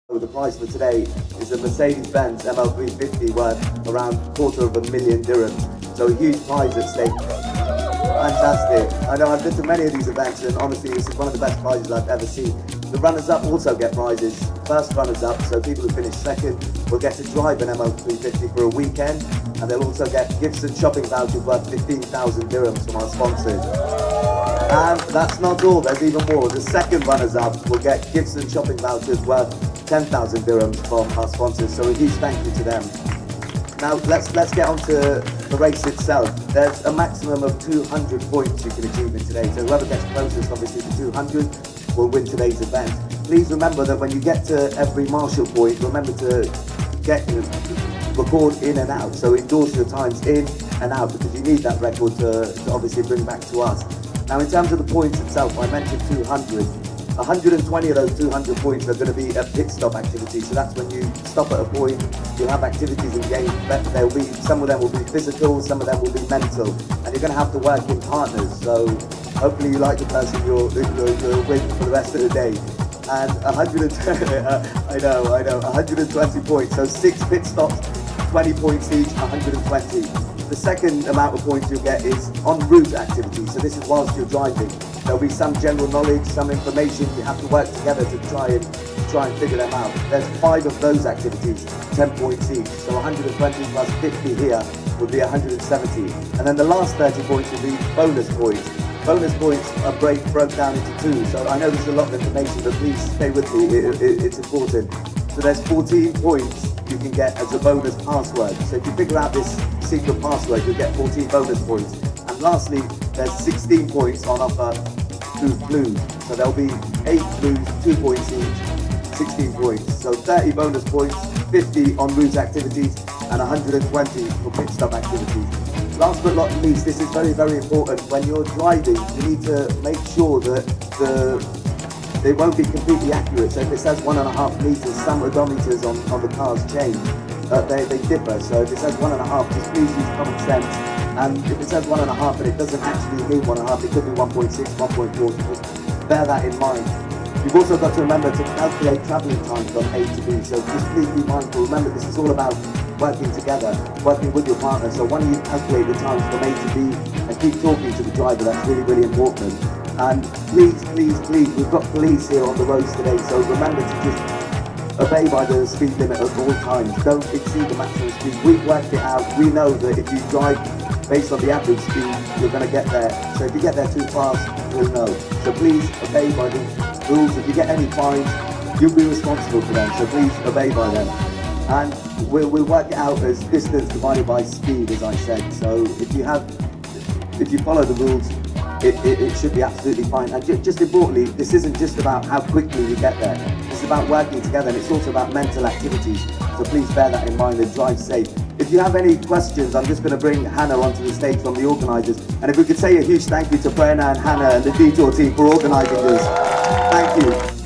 The prize for today is a Mercedes-benz ML350 worth around $250,000 dirhams. So a huge prize at stake. Fantastic. I know I've been to many of these events and honestly this is one of the best prizes I've ever seen. The runners-up also get prizes. First runners-up, so people who finish second will get to drive an ML350 for a weekend, and they'll also get gifts and shopping vouchers worth 15,000 dirhams from our sponsors. And that's not all, there's even more. The second runners-up will get gifts and shopping vouchers worth 10,000 dirhams from our sponsors, so a huge thank you to them. Now let's get on to the race itself. There's a maximum of 200 points you can achieve in today, so whoever gets closest obviously to 200 will win today's event. Please remember that when you get to every marshal point, remember to record in and out, so endorse your times in and out because you need that record to obviously bring back to us. Now in terms of the points itself, I mentioned 200. 120 of those 200 points are going to be a pit stop activity, so that's when you stop at a point, you'll have activities in game, there'll be, some of them will be physical, some of them will be mental, and you're going to have to work in partners, so hopefully you like the person you're with for the rest of the day. And 120 points, so 6 pit stops, 20 points each, 120. The second amount of points you'll get is en route activities, so this is whilst you're driving. There'll be some general knowledge, some information, you have to work together to try and figure them out. There's 5 of those activities, 10 points each, so 120 plus 50 here would be 170. And then the last 30 points will be bonus points. Bonus points are broke down into 2, so I know there's a lot of information, but please stay with me, it's important. So there's 14 points you can get as a bonus password. So if you figure out this secret password, you'll get 14 bonus points. And lastly, there's 16 points on offer through clues. So there'll be 8 clues, 2 points each, 16 points. So 30 bonus points, 50 en route activities, and 120 for pit stop activities. Last but not least, this is very, very important. When you're driving, you need to make sure that they won't be completely accurate. So if it says 1.5 meters, some odometers on the cars change. They differ. So if it says 1.5, just please use common sense. And if it says 1.5 and it doesn't actually mean 1.5, it could be 1.6, 1.4. Just bear that in mind. You've also got to remember to calculate travelling time from A to B. So just please be mindful. Remember, this is all about working together, working with your partner. So when you calculate the times from A to B and keep talking to the driver, that's really, really important. And please, we've got police here on the roads today, so remember to just obey by the speed limit at all times. Don't exceed the maximum speed. We've worked it out. We know that if you drive based on the average speed, you're going to get there. So if you get there too fast, we'll know. So please obey by the rules. If you get any fines, you'll be responsible for them. So please obey by them. And we'll work it out as distance divided by speed, as I said. So if you follow the rules, it should be absolutely fine. And just importantly, this isn't just about how quickly you get there. It's about working together, and it's also about mental activities. So please bear that in mind and drive safe. If you have any questions, I'm just going to bring Hannah onto the stage from the organisers. And if we could say a huge thank you to Prerna and Hannah and the DETOUR team for organising this. Thank you.